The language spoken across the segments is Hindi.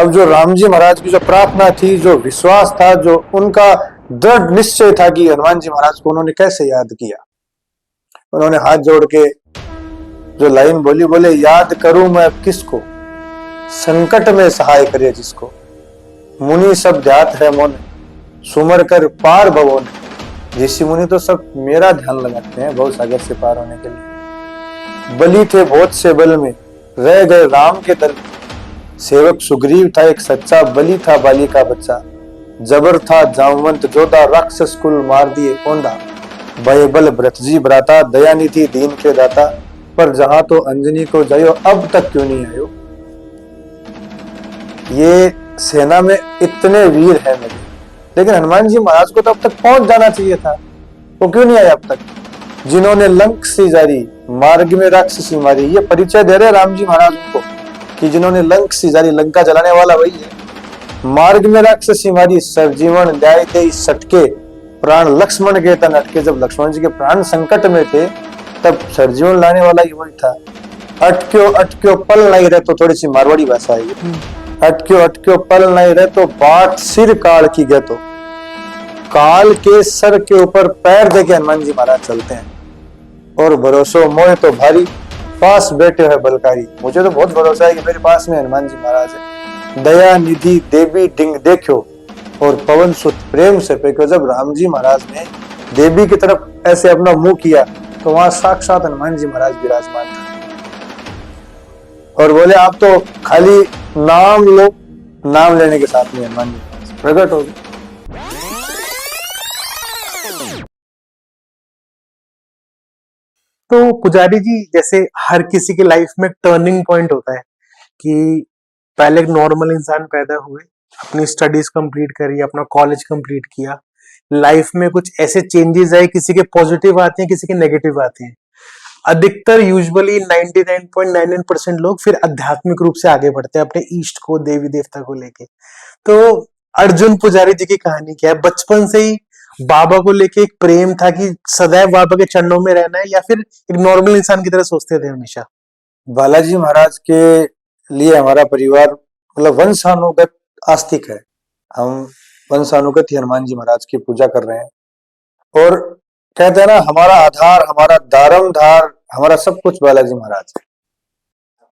अब जो राम जी महाराज की जो प्रार्थना थी, जो विश्वास था, जो उनका दृढ़ निश्चय था कि हनुमान जी महाराज को उन्होंने कैसे याद किया। उन्होंने हाथ जोड़ के जो लाइन बोली, बोले याद करूं मैं अब किसको, संकट में सहाय करे जिसको, मुनि सब ध्यात है मोन, सुमर कर पार भवोन। ऋषि मुनि तो सब मेरा ध्यान लगाते हैं भव सागर से पार होने के लिए। बलि थे बहुत से बल में, रह गए राम के दल। सेवक सुग्रीव था एक सच्चा, बलि था बाली का बच्चा। जबर था जामवंत जोधा, राक्षस कुल मार दिए ओंधा। भय बल भ्रतजी भ्राता, दयानिधि दीन के दाता। पर जहां तो अंजनी को जायो, अब तक क्यों नहीं आयो। ये सेना में इतने वीर हैं मेरे, लेकिन हनुमान जी महाराज को तो अब तक पहुंच जाना चाहिए था, वो क्यों नहीं आए अब तक। जिन्होंने लंक सी जारी, मार्ग में राक्षसी मारी। ये परिचय दे रहे राम जी महाराज उनको कि जिन्होंने लंक सी जारी, लंका जलाने वाला वही है। मार्ग में राक्षसी मारी, सरजीवन न्याय दे सटके, प्राण लक्ष्मण के तन अटके। जब लक्ष्मण जी के प्राण संकट में थे तब सरजीवन लाने वाला ही वही था। अटक्यो अटक्यो पल नहीं रहे, तो थोड़ी सी मारवाड़ी भाषा है। अटक्यो अटक्यो पल नहीं रहे, तो बाट सिर काल की गए। तो काल के सर के ऊपर पैर देके हनुमान जी महाराज चलते हैं। और भरोसो मोह तो भारी, पास बैठे है बलकारी। मुझे तो बहुत भरोसा है कि मेरे पास में हनुमान जी महाराज है। दया निधि देवी डिंग देखो, और पवन सुत प्रेम से फेंको। जब राम जी महाराज ने देवी की तरफ ऐसे अपना मुंह किया तो वहां साक्षात हनुमान जी महाराज विराजमान थे और बोले आप तो खाली नाम लो, नाम लेने के साथ में हनुमान जी प्रकट हो गए। तो पुजारी जी, जैसे हर किसी की लाइफ में टर्निंग पॉइंट होता है कि पहले एक नॉर्मल इंसान पैदा हुए, अपनी स्टडीज कंप्लीट करी, अपना कॉलेज कंप्लीट किया, लाइफ में कुछ ऐसे चेंजेस आए, किसी के पॉजिटिव आते हैं, किसी के नेगेटिव आते हैं। अधिकतर यूजुअली 99.99% लोग फिर आध्यात्मिक रूप से आगे बढ़ते हैं अपने ईष्ट को, देवी देवता को लेके। तो अर्जुन पुजारी जी की कहानी क्या है? बचपन से ही बाबा को लेके एक प्रेम था कि सदैव बाबा के चरणों में रहना है, या फिर एक नॉर्मल इंसान की तरह सोचते थे हमेशा? बालाजी महाराज के लिए हमारा परिवार मतलब वंशानुगत आस्तिक है। हम वंशानुगत ही हनुमान जी महाराज की पूजा कर रहे हैं और कहते हैं ना, हमारा आधार, हमारा दारमधार, हमारा सब कुछ बालाजी महाराज है।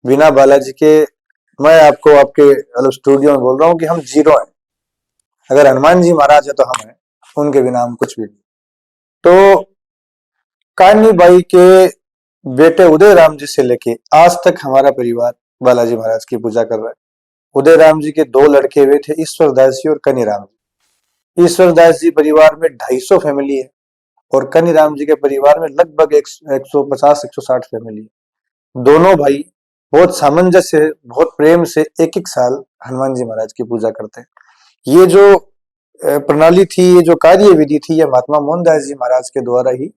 बिना बालाजी के, मैं आपको आपके मतलब स्टूडियो में बोल रहा हूँ कि हम जीरो हैं। अगर हनुमान जी महाराज है तो हम हैं, उनके बिना हम कुछ भी नहीं। तो कान्ही बाई के बेटे उदय राम जी से लेके आज तक हमारा परिवार बालाजी महाराज की पूजा कर रहा है। उदय राम जी के दो लड़के हुए थे, ईश्वर दास जी और कन्ही राम जी। ईश्वर दास जी परिवार में 250 फैमिली है और कन्ही राम जी के परिवार में लगभग 150-160 फैमिली है। दोनों भाई बहुत सामंजस्य, बहुत प्रेम से एक एक साल हनुमान जी महाराज की पूजा करते हैं। ये जो प्रणाली थी, ये जो कार्य विधि थी, ये महात्मा मोहनदास जी महाराज के द्वारा ही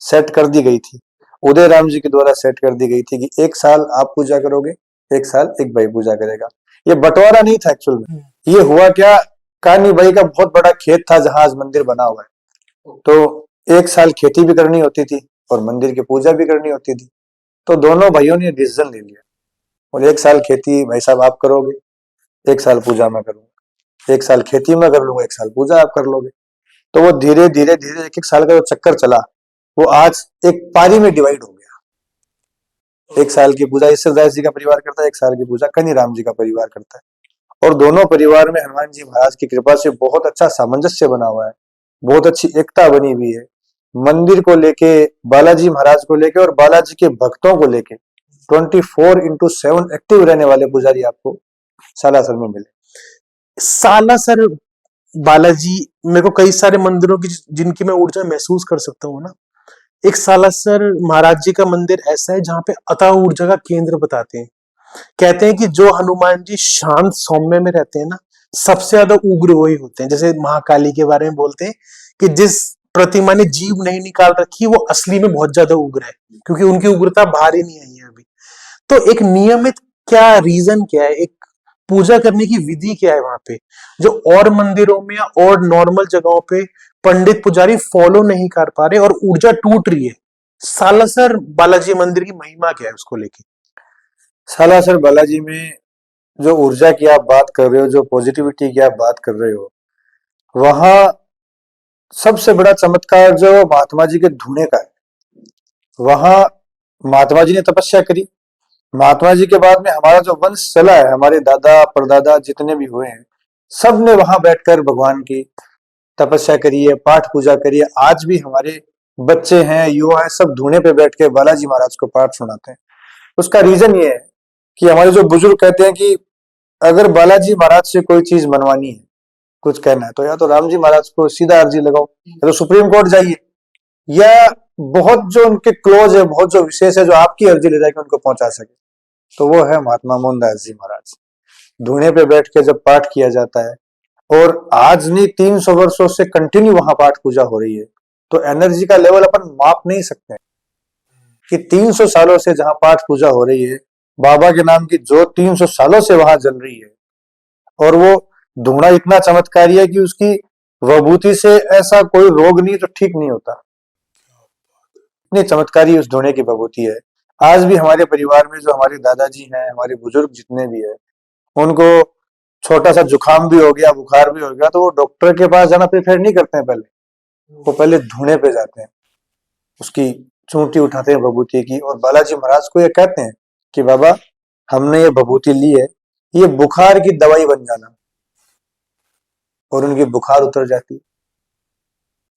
सेट कर दी गई थी। उदय राम जी के द्वारा सेट कर दी गई थी कि एक साल आप पूजा करोगे, एक साल एक भाई पूजा करेगा। ये बंटवारा नहीं था एक्चुअल में। ये हुआ क्या, कान्ही बाई का बहुत बड़ा खेत था जहां आज मंदिर बना हुआ है, तो एक साल खेती भी करनी होती थी और मंदिर की पूजा भी करनी होती थी। तो दोनों भाइयों ने डिसीजन ले लिया और एक साल खेती भाई साहब आप करोगे, एक साल पूजा मैं करूंगा, एक साल खेती में कर लूंगा, एक साल पूजा आप कर लोगे। तो वो धीरे धीरे धीरे एक एक साल का जो चक्कर चला, वो आज एक पारी में डिवाइड हो गया। एक साल की पूजा ईश्वरदास जी का परिवार करता है, एक साल की पूजा कन्ही राम जी का परिवार करता है। और दोनों परिवार में हनुमान जी महाराज की कृपा से बहुत अच्छा सामंजस्य बना हुआ है, बहुत अच्छी एकता बनी हुई है। मंदिर को लेके, बालाजी महाराज को लेके और बालाजी के भक्तों को लेके 24/7 एक्टिव रहने वाले पुजारी आपको सालासर में मिले। सालासर बालाजी, मेरे को कई सारे मंदिरों की जिनकी मैं ऊर्जा महसूस कर सकता हूँ ना, एक सालासर महाराज जी का मंदिर ऐसा है जहाँ पे अतः ऊर्जा का केंद्र बताते हैं। कहते हैं कि जो हनुमान जी शांत सौम्य में रहते हैं ना, सबसे ज्यादा उग्र वही होते हैं। जैसे महाकाली के बारे में बोलते हैं कि जिस प्रतिमा ने जीव नहीं निकाल रखी वो असली में बहुत ज्यादा उग्र है, क्योंकि उनकी उग्रता बाहर ही नहीं आई है अभी। तो एक नियमित क्या रीजन क्या है, एक पूजा करने की विधि क्या है वहां पे, जो और मंदिरों में या और नॉर्मल जगहों पे पंडित पुजारी फॉलो नहीं कर पा रहे और ऊर्जा टूट रही है? सालासर बालाजी मंदिर की महिमा क्या है उसको लेके? सालासर बालाजी में जो ऊर्जा की आप बात कर रहे हो, जो पॉजिटिविटी की आप बात कर रहे हो, वहां सबसे बड़ा चमत्कार जो महात्मा जी के धुने का है। वहां महात्मा जी ने तपस्या करी। महात्मा जी के बाद में हमारा जो वंश चला है, हमारे दादा परदादा जितने भी हुए हैं, सब ने वहां बैठकर भगवान की तपस्या करी है, पाठ पूजा करी है। आज भी हमारे बच्चे हैं, युवा हैं, सब धूने पे बैठ के बालाजी महाराज को पाठ सुनाते हैं। उसका रीजन ये है कि हमारे जो बुजुर्ग कहते हैं कि अगर बालाजी महाराज से कोई चीज मनवानी है, कुछ कहना है, तो या तो राम जी महाराज को सीधा अर्जी लगाओ, या तो सुप्रीम कोर्ट जाइए, या बहुत जो उनके क्लोज है, बहुत जो विशेष है, जो आपकी अर्जी ले जाके उनको पहुंचा सके, तो वो है महात्मा मोहनदास जी महाराज। धूने पे बैठ के जब पाठ किया जाता है, और आज नहीं 300 वर्षों से कंटिन्यू वहां पाठ पूजा हो रही है, तो एनर्जी का लेवल अपन माप नहीं सकते कि 300 सालों से जहां पाठ पूजा हो रही है, बाबा के नाम की जो 300 सालों से वहां जल रही है, और वो धुआं इतना चमत्कारी है कि उसकी विभूति से ऐसा कोई रोग नहीं तो ठीक नहीं होता। इतनी चमत्कारी उस धुएं की विभूति है। आज भी हमारे परिवार में जो हमारे दादाजी हैं, हमारे बुजुर्ग जितने भी है, उनको छोटा सा जुकाम भी हो गया, बुखार भी हो गया, तो वो डॉक्टर के पास जाना प्रेफर नहीं करते हैं। वो पहले धुने पे जाते हैं, उसकी चूंटी उठाते हैं विभूति की, और बालाजी महाराज को ये कहते हैं कि बाबा हमने ये विभूति ली है, ये बुखार की दवाई बन जाना, और उनकी बुखार उतर जाती।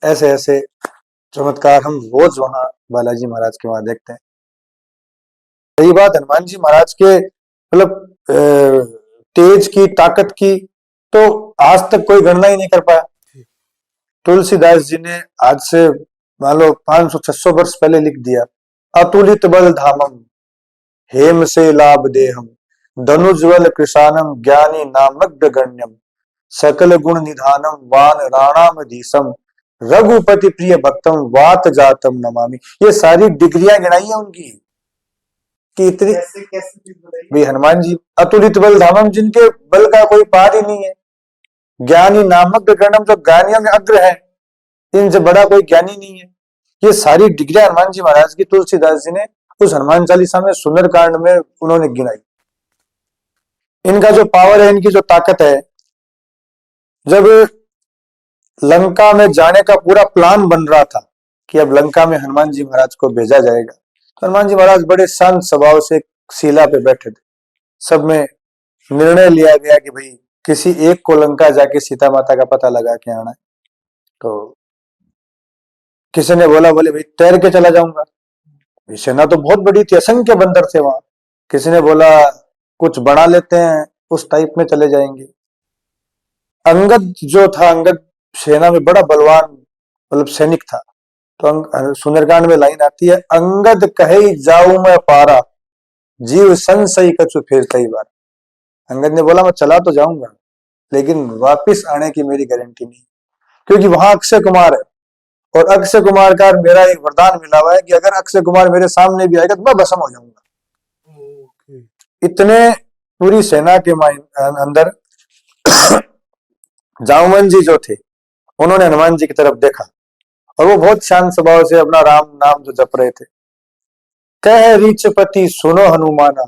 ऐसे ऐसे चमत्कार हम रोज वहां बालाजी महाराज के वहां देखते हैं। रही बात हनुमान जी महाराज के मतलब तेज की, ताकत की, तो आज तक कोई गणना ही नहीं कर पाया। तुलसीदास जी ने आज से मान लो 500-600 वर्ष पहले लिख दिया, अतुलित बल धामम हेम से लाभ देहम धनुज्वल कृशानम ज्ञानी नामग्ध गण्यम सकल गुण निधानम वान राणाम धीसम रघुपति प्रिय भक्तम वात जातम नमामि। ये सारी डिग्रियां गिनाई है उनकी कि इतनी भी हनुमान जी अतुलित बल धामम, जिनके बल का कोई पार ही नहीं है। ज्ञानी नामक गणम, जो ज्ञानियों में अग्र है, इनसे बड़ा कोई ज्ञानी नहीं है। ये सारी डिग्रियां हनुमान जी महाराज की तुलसीदास जी ने उस हनुमान चालीसा में सुंदरकांड में उन्होंने गिनाई। इनका जो पावर है, इनकी जो ताकत है, जब लंका में जाने का पूरा प्लान बन रहा था कि अब लंका में हनुमान जी महाराज को भेजा जाएगा, तो हनुमान जी महाराज बड़े शांत स्वभाव से शिला पे बैठे थे। सब में निर्णय लिया गया कि भाई किसी एक को लंका जाके सीता माता का पता लगा के आना है। तो किसी ने बोला, बोले भाई तैर के चला जाऊंगा। सेना तो बहुत बड़ी थी, असंख्य बंदर थे वहां। किसी ने बोला कुछ बना लेते हैं, उस टाइप में चले जाएंगे। अंगद जो था, अंगद सेना में बड़ा बलवान मतलब सैनिक था। तो सुंदरकांड में लाइन आती है, अंगद कहे जाऊं मैं पारा जीव संशय कछु फिर कई बार। अंगद ने बोला मैं चला तो जाऊंगा, लेकिन वापिस आने की मेरी गारंटी नहीं, क्योंकि वहां अक्षय कुमार है, और अक्षय कुमार का मेरा एक वरदान मिला हुआ है कि अगर अक्षय कुमार मेरे सामने भी आएगा तो मैं भस्म हो जाऊंगा। इतने पूरी सेना के अंदर जामवन जी जो थे, उन्होंने हनुमान जी की तरफ देखा, और वो बहुत शांत स्वभाव से अपना राम नाम जो जप रहे थे। कह रीचपति सुनो हनुमाना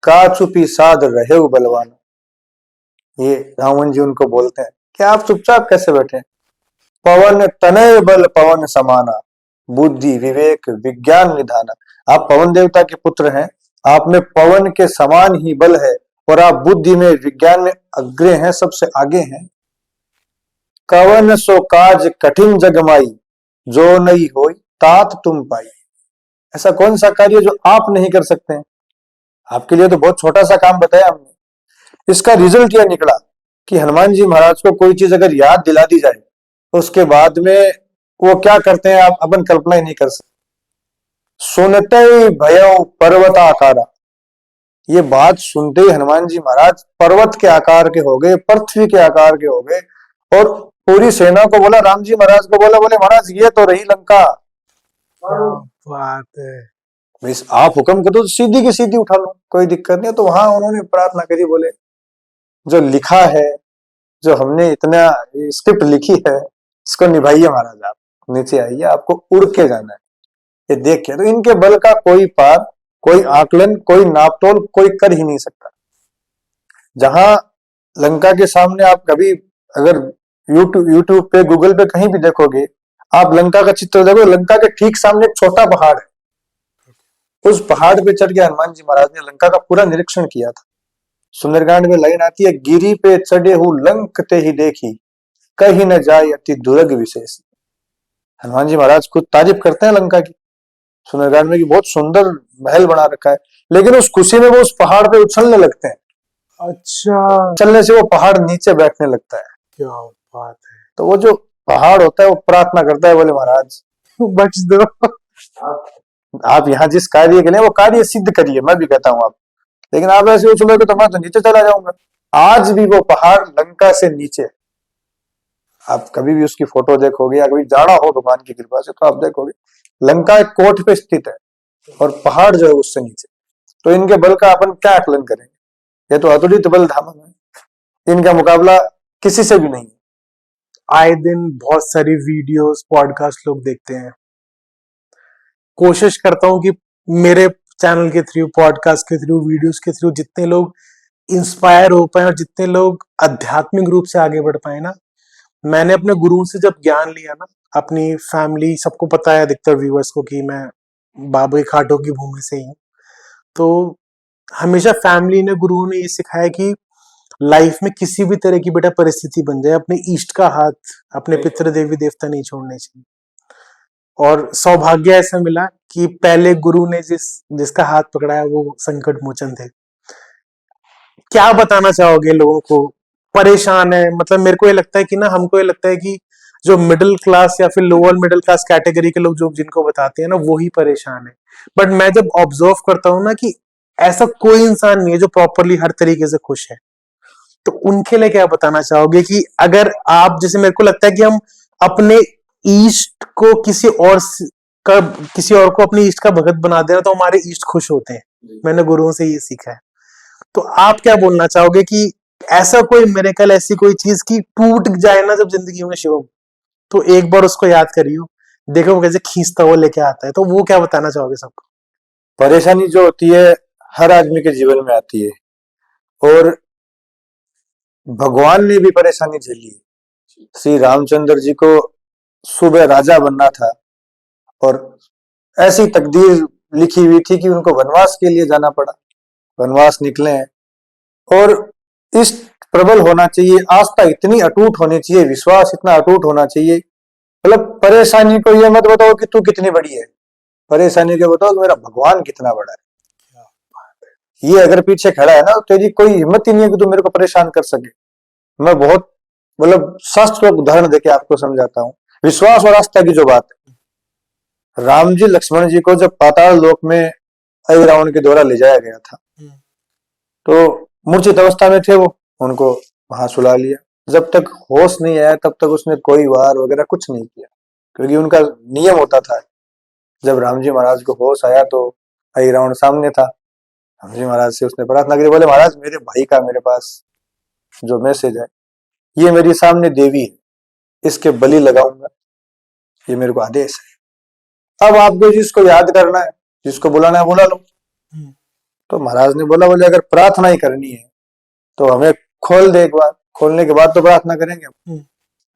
का चुपी साध रहे बलवाना। ये रावण जी उनको बोलते हैं कि आप चुपचाप कैसे बैठे? पवन तनय बल पवन समाना बुद्धि विवेक विज्ञान निधाना। आप पवन देवता के पुत्र हैं, आप में पवन के समान ही बल है, और आप बुद्धि में विज्ञान में अग्रे हैं, सबसे आगे हैं। कवन सो काज कठिन जगमाई जो नहीं होई तात तुम पाई। ऐसा कौन सा कार्य जो आप नहीं कर सकते हैं? आपके लिए तो बहुत छोटा सा काम बताया हमने। इसका रिजल्ट यह निकला कि हनुमान जी महाराज को कोई चीज अगर याद दिला दी जाए, उसके बाद में वो क्या करते हैं आप अपन कल्पना ही नहीं कर सकते। सुनते ही भयो पर्वताकारा। ये बात सुनते ही हनुमान जी महाराज पर्वत के आकार के हो गए, पृथ्वी के आकार के हो गए, और पूरी सेना को बोला, राम जी महाराज को बोला, बोले महाराज ये तो रही लंका। बात है, आप हुक्म कर दो तो सीधी की सीधी उठा लो, कोई दिक्कत नहीं। तो वहां उन्होंने प्रार्थना करी, बोले जो लिखा है, जो हमने इतना स्क्रिप्ट लिखी है, इसको निभाइए महाराज, आप नीचे आइए, आपको उड़ के जाना है, ये देख के। तो इनके बल का कोई पार, कोई आकलन, कोई नापतोल कोई कर ही नहीं सकता। जहां लंका के सामने आप कभी अगर यूट्यूब पे गूगल पे कहीं भी देखोगे, आप लंका का चित्र देखो, लंका के ठीक सामने एक छोटा पहाड़ है। उस पहाड़ पे चढ़ के हनुमान जी महाराज ने लंका का पूरा निरीक्षण किया था। सुंदरकांड में लाइन आती है, गिरी पे चढ़े हूँ लंक ते ही देखी, कहीं न जाए अति दुर्ग विशेष। हनुमान जी महाराज खुद तारीफ करते हैं लंका की, सुंदरकांड में, कि बहुत सुंदर महल बना रखा है, लेकिन उस खुशी में वो उस पहाड़ पे उछलने लगते हैं। अच्छा, चलने से वो पहाड़ नीचे बैठने लगता है। क्या बात है। तो वो जो पहाड़ होता है वो प्रार्थना करता है, बोले महाराज बच दो। आप यहाँ जिस कार्य के लिए वो कार्य सिद्ध करिए, मैं भी कहता हूँ आप, लेकिन आप ऐसे उछलोगे तो मैं तो नीचे चला जाऊंगा। आज भी वो पहाड़ लंका से नीचे है। आप कभी भी उसकी फोटो देखोगे या कभी जाना हो भगवान की कृपा से, तो आप देखोगे लंका एक कोट पे स्थित है और पहाड़ जो है उससे नीचे। तो इनके बल का अपन क्या आकलन करेंगे? ये तो अतुलित बल धामन है, इनका मुकाबला किसी से भी नहीं है। आए दिन बहुत सारी वीडियोस पॉडकास्ट लोग देखते हैं। कोशिश करता हूँ कि मेरे चैनल के थ्रू, पॉडकास्ट के थ्रू, वीडियोस के थ्रू जितने लोग इंस्पायर हो पाए और जितने लोग आध्यात्मिक रूप से आगे बढ़ पाए ना, मैंने अपने गुरु से जब ज्ञान लिया ना, अपनी फैमिली, सबको पता है अधिकतर व्यूअर्स को कि मैं बाबू खाटों की भूमि से ही हूँ। तो हमेशा फैमिली ने, गुरुओं ने ये सिखाया कि लाइफ में किसी भी तरह की बेटा परिस्थिति बन जाए, अपने इष्ट का हाथ, अपने पितृ देवी देवता नहीं छोड़ने चाहिए। और सौभाग्य ऐसा मिला कि पहले गुरु ने जिसका हाथ पकड़ाया वो संकट मोचन थे। क्या बताना चाहोगे लोगों को? परेशान है, मतलब मेरे को ये लगता है कि ना, हमको ये लगता है कि जो मिडिल क्लास या फिर लोअर मिडिल क्लास कैटेगरी के लोग जो जिनको बताते हैं ना, वो ही परेशान है। बट मैं जब ऑब्जर्व करता हूँ ना कि ऐसा कोई इंसान नहीं है जो प्रॉपरली हर तरीके से खुश है, तो उनके लिए क्या बताना चाहोगे कि अगर आप, जैसे मेरे को लगता है कि हम अपने ईस्ट को किसी और को अपनी ईस्ट का भगत बना देना तो हमारे ईस्ट खुश होते हैं। मैंने गुरुओं से ये सीखा है। तो आप क्या बोलना चाहोगे कि ऐसा कोई मिरेकल, ऐसी कोई चीज की टूट जाए ना जब जिंदगी में शिवम, तो एक बार उसको याद करियो, देखो वो कैसे खींचता हुआ लेके आता है, तो वो क्या बताना चाहोगे सबको? परेशानी जो होती है हर आदमी के जीवन में आती है, और भगवान ने भी परेशानी झेली है। श्री रामचंद्र जी को सुबह राजा बनना था और ऐसी तकदीर लिखी हुई थी कि उनको वनवास के लिए जाना पड़ा। वनवास निकले हैं, और इष्ट प्रबल होना चाहिए, आस्था इतनी अटूट होनी चाहिए, विश्वास इतना अटूट होना चाहिए। मतलब परेशानी को ये मत बताओ कि तू कितनी बड़ी है, परेशानी को बताओ कि मेरा भगवान कितना बड़ा है। ये अगर पीछे खड़ा है ना, तो तेरी कोई हिम्मत ही नहीं है कि तू मेरे को परेशान कर सके। मैं बहुत मतलब शास्त्र को उदाहरण देके आपको समझाता हूँ। विश्वास और आस्था की जो बात है, राम जी लक्ष्मण जी को जब पाताल लोक में रावण के द्वारा ले जाया गया था, तो मूर्छित अवस्था में थे वो, उनको वहां सुला लिया। जब तक होश नहीं आया तब तक उसने कोई वार वगैरह कुछ नहीं किया, क्योंकि उनका नियम होता था। जब राम जी महाराज को होश आया तो रावण सामने था। राम जी महाराज से उसने प्रार्थना करी, बोले महाराज मेरे भाई का मेरे पास जो मैसेज है, ये मेरी सामने देवी है, इसके बलि लगाऊंगा, ये मेरे को आदेश है। अब आपको जिसको याद करना है, जिसको बुलाना है बुला लो। तो महाराज ने बोला, बोले अगर प्रार्थना ही करनी है तो हमें खोल दे एक बार, खोलने के बाद तो प्रार्थना करेंगे।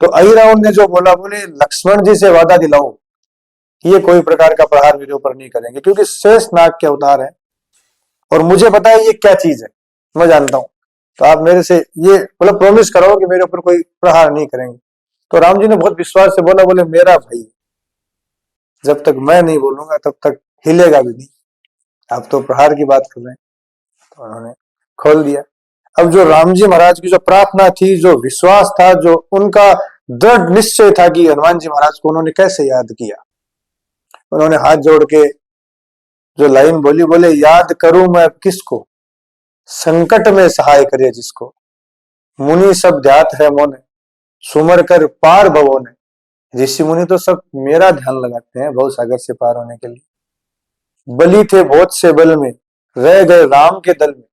तो रावण ने जो बोला, बोले लक्ष्मण जी से वादा दिलाओ ये कोई प्रकार का प्रहार मेरे ऊपर नहीं करेंगे, क्योंकि शेष नाग के अवतार है और मुझे पता है ये क्या चीज है, मैं जानता हूं। तो आप मेरे से ये मतलब प्रॉमिस करो कि मेरे ऊपर कोई प्रहार नहीं करेंगे। तो राम जी ने बहुत विश्वास से बोला, बोले मेरा भाई जब तक मैं नहीं बोलूंगा तब तक हिलेगा भी नहीं, आप तो प्रहार की बात कर रहे हैं। तो उन्होंने खोल दिया। अब जो राम जी महाराज की जो प्रार्थना थी, जो विश्वास था, जो उनका दृढ़ निश्चय था कि हनुमान जी महाराज को उन्होंने कैसे याद किया, उन्होंने हाथ जोड़ के जो लाइन बोली, बोले याद करूं मैं किसको, संकट में सहाय करे जिसको, मुनि सब ध्यात है मोने, सुमर कर पार भवो ने। ऋषि मुनि तो सब मेरा ध्यान लगाते हैं भव सागर से पार होने के लिए। बलि थे बहुत से बल में, रह गए राम के दल में।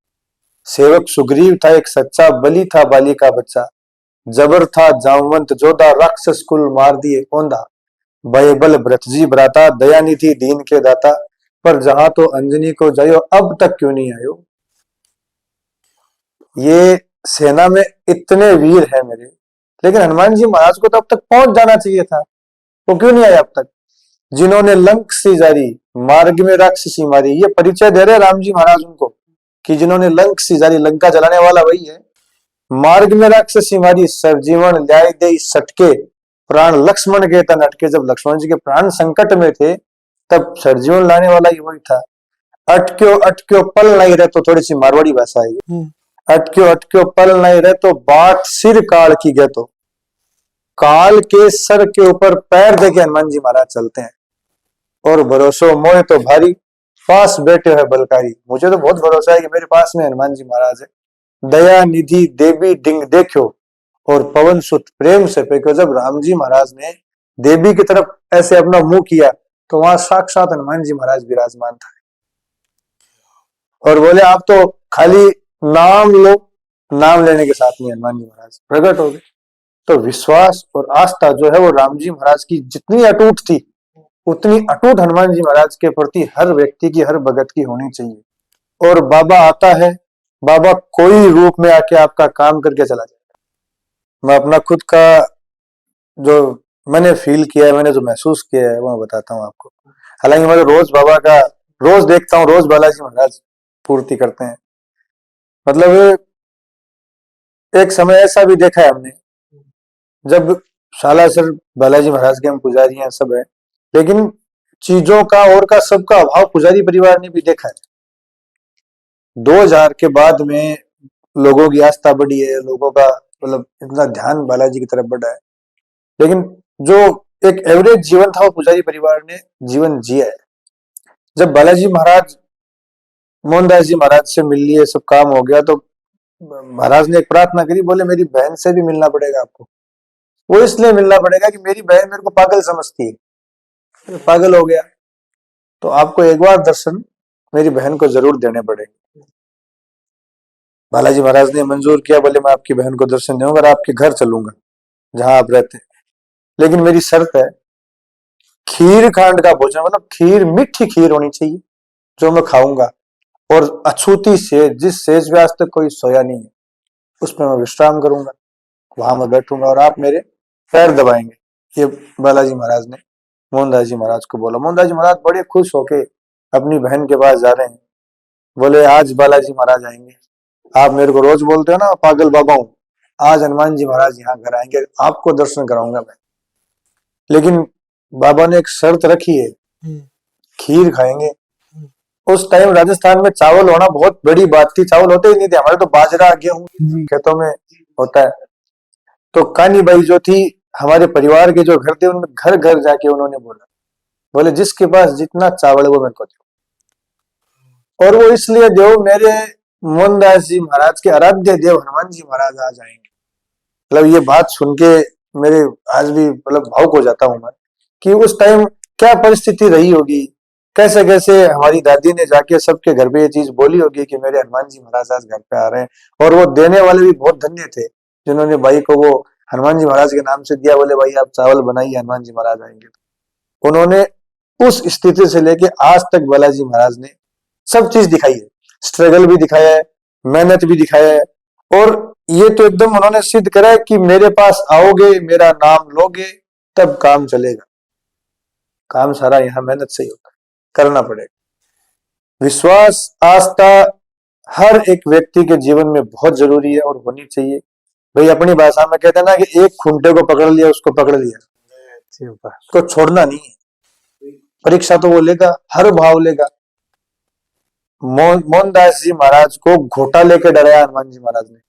सेवक सुग्रीव था एक सच्चा, बलि था बाली का बच्चा। जबर था जामवंत जोधा, राक्षस कुल मार दिए औंधा। भय बल भरत जी भ्राता, दयानिधि दीन के दाता। पर जहां तो अंजनी को जयो, अब तक क्यों नहीं आयो। ये सेना में इतने वीर है मेरे, लेकिन हनुमान जी महाराज को तो अब तक पहुंच जाना चाहिए था, वो क्यों नहीं आए अब तक? जिन्होंने लंक सी जारी, मार्ग में राक्षसी मारी, ये परिचय दे रहे राम जी महाराज उनको कि जिन्होंने लंक सी जारी, लंका जलाने वाला वही है। मार्ग में राक्षसी मारी, सरजीवन ल्याय दे सटके, प्राण लक्ष्मण के तन अटके। जब लक्ष्मण जी के प्राण संकट में थे तब सरजीवन लाने वाला ही वही था। अटक्यो अटक्यो पल नहीं रहे, तो थोड़ी सी मारवाड़ी भाषा है ये। अटक्यो अटक्यो पल नहीं रहे, तो बाट सिर काल की गए, तो काल के सर के ऊपर पैर देके हनुमान जी महाराज चलते हैं। और भरोसो मोह तो भारी, पास बैठे है बलकारी। मुझे तो बहुत भरोसा है कि मेरे पास में हनुमान जी महाराज है। दया निधि देवी डिंग देखो, और पवन सुत प्रेम से फेंको। जब राम जी महाराज ने देवी की तरफ ऐसे अपना मुंह किया तो वहां साक्षात हनुमान जी महाराज विराजमान था और बोले आप तो खाली नाम लो, नाम लेने के साथ में हनुमान जी महाराज प्रकट हो गए। तो विश्वास और आस्था जो है वो राम जी महाराज की जितनी अटूट थी, उतनी अटूट हनुमान जी महाराज के प्रति हर व्यक्ति की, हर भगत की होनी चाहिए। और बाबा आता है, बाबा कोई रूप में आके आपका काम करके चला जाएगा। मैं अपना खुद का जो मैंने फील किया है, मैंने जो महसूस किया है, वो मैं बताता हूँ आपको। हालांकि मैं तो रोज बाबा का रोज देखता हूँ, रोज बालाजी महाराज पूर्ति करते हैं। मतलब एक समय ऐसा भी देखा है हमने, जब सालासर बालाजी महाराज के हम पुजारी हैं, सब है, लेकिन चीजों का और का सबका अभाव पुजारी परिवार ने भी देखा है। 2000 के बाद में लोगों की आस्था बढ़ी है, लोगों का मतलब इतना ध्यान बालाजी की तरफ बढ़ा है, लेकिन जो एक एवरेज जीवन था वो पुजारी परिवार ने जीवन जिया है। जब बालाजी महाराज मोहनदास जी महाराज से मिल लिए, सब काम हो गया, तो महाराज ने एक प्रार्थना करी, बोले मेरी बहन से भी मिलना पड़ेगा आपको। वो इसलिए मिलना पड़ेगा कि मेरी बहन मेरे को पागल समझती है। पागल हो गया तो आपको एक बार दर्शन मेरी बहन को जरूर देने पड़ेंगे। बालाजी महाराज ने मंजूर किया, बोले मैं आपकी बहन को दर्शन दूंगा और आपके घर चलूंगा जहां आप रहते हैं, लेकिन मेरी शर्त है खीर खांड का भोजन, मतलब खीर, मीठी खीर होनी चाहिए जो मैं खाऊंगा, और अछूती सेज, जिस सेज पे आज तक कोई सोया नहीं है, उसमें मैं विश्राम करूंगा, वहां मैं बैठूंगा और आप मेरे पैर दबाएंगे। ये बालाजी महाराज ने मोहनदास जी महाराज को बोला। मोहनदास जी महाराज बड़े खुश होके अपनी बहन के पास जा रहे हैं, बोले आज बालाजी महाराज आएंगे, आप मेरे को रोज बोलते हो ना पागल बाबा हूं, आज हनुमान जी महाराज यहाँ घर आएंगे, आपको दर्शन कराऊंगा मैं। लेकिन बाबा ने एक शर्त रखी है, खीर खाएंगे। उस टाइम राजस्थान में चावल होना बहुत बड़ी बात थी, चावल होते ही नहीं थे, हमारे तो बाजरा गेहूं खेतों में होता है। तो कानी बाई जो थी, हमारे परिवार के जो घर थे, उनमें घर घर जाके उन्होंने बोला, बोले जिसके पास जितना चावल है वो मेरे को दो, और वो इसलिए दो मेरे मोहनदास जी महाराज के आराध्य देव हनुमान जी महाराज आ जाएंगे। मतलब ये बात सुन के मेरे आज भी मतलब भावुक हो जाता हूं मैं, कि उस टाइम क्या परिस्थिति रही होगी, कैसे कैसे हमारी दादी ने जाके सबके घर पे ये चीज बोली होगी कि मेरे हनुमान जी महाराज आज घर पे आ रहे हैं। और वो देने वाले भी बहुत धन्य थे जिन्होंने भाई को वो हनुमान जी महाराज के नाम से दिया, बोले भाई आप चावल बनाइए, हनुमान जी महाराज आएंगे। उन्होंने उस स्थिति से लेके आज तक बालाजी महाराज ने सब चीज दिखाई है, स्ट्रगल भी दिखाया है, मेहनत भी दिखाया है, और ये तो एकदम उन्होंने सिद्ध करा है कि मेरे पास आओगे, मेरा नाम लोगे, तब काम चलेगा। काम सारा यहाँ मेहनत से ही होता है, करना पड़ेगा। विश्वास, आस्था हर एक व्यक्ति के जीवन में बहुत जरूरी है और होनी चाहिए। भाई अपनी भाषा में कहते हैं ना कि एक खूंटे को पकड़ लिया उसको पकड़ लिया, उसको छोड़ना नहीं है। परीक्षा तो वो लेगा, हर भाव लेगा। मोहनदास जी महाराज को घोटा लेके डराया हनुमान जी महाराज ने।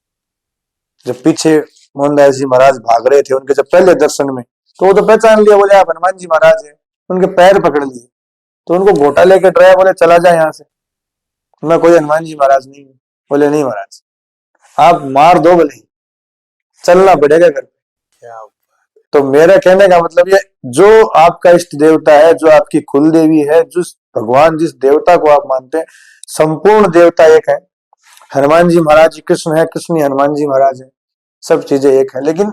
जब पीछे मोहनदास जी महाराज भाग रहे थे उनके जब पहले दर्शन में, तो वो तो पहचान लिया, बोले आप हनुमान जी महाराज हैं, उनके पैर पकड़ लिए, तो उनको घोटा लेके डराया, बोले चला जाए यहाँ से, मैं कोई हनुमान जी महाराज नहीं हूँ। बोले नहीं महाराज, आप मार दो भले ही, चलना पड़ेगा घर पे। तो मेरा कहने का मतलब ये, जो आपका इष्ट देवता है, जो आपकी कुल देवी है, जिस भगवान, जिस देवता को आप मानते हैं, संपूर्ण देवता एक है। हनुमान जी महाराज जी कृष्ण है, कृष्ण ही हनुमान जी महाराज है, सब चीजें एक है। लेकिन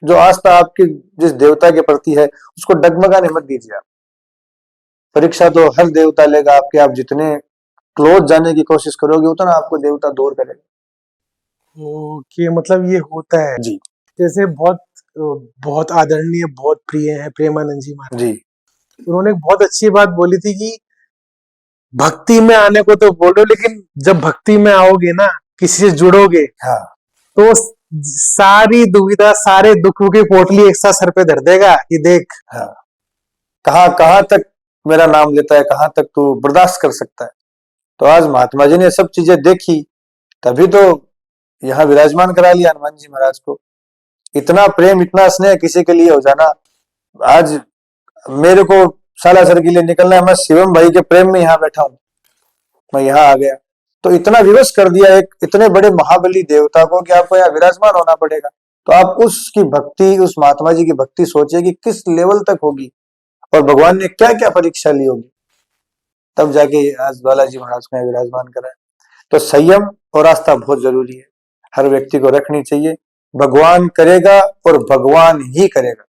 जो आस्था आपकी जिस देवता के प्रति है उसको डगमगाने मत दीजिए आप। परीक्षा तो हर देवता लेगा आपके, आप जितने क्लोज जाने की कोशिश करोगे उतना आपको देवता दूर करेगा। ओके, मतलब ये होता है। जी जैसे बहुत आदरणीय, बहुत प्रिय है प्रेमानंद जी महाराज। जी उन्होंने एक बहुत अच्छी बात बोली थी कि भक्ति में आने को तो बोलो, लेकिन जब भक्ति में आओगे ना, किसी से जुड़ोगे, हाँ तो सारी दुविधा, सारे दुखों की पोटली एक साथ सर पे धर देगा कि देख। हाँ, कहाँ कहाँ तक मेरा नाम लेता है, कहाँ तक तू बर्दाश्त कर सकता है। तो आज महात्मा जी ने सब चीजें देखी, तभी तो यहाँ विराजमान करा लिया हनुमान जी महाराज को। इतना प्रेम, इतना स्नेह किसी के लिए हो जाना। आज मेरे को सालासर के लिए निकलना है, मैं शिवम भाई के प्रेम में यहाँ बैठा हूँ, मैं यहाँ आ गया। तो इतना विवश कर दिया एक इतने बड़े महाबली देवता को कि आपको यहाँ विराजमान होना पड़ेगा। तो आप उसकी भक्ति, उस महात्मा जी की भक्ति सोचिए कि किस लेवल तक होगी, और भगवान ने क्या क्या परीक्षा ली होगी, तब जाके आज बालाजी महाराज को यहाँ विराजमान करा है। तो संयम और आस्था बहुत जरूरी है, हर व्यक्ति को रखनी चाहिए। भगवान करेगा और भगवान ही करेगा।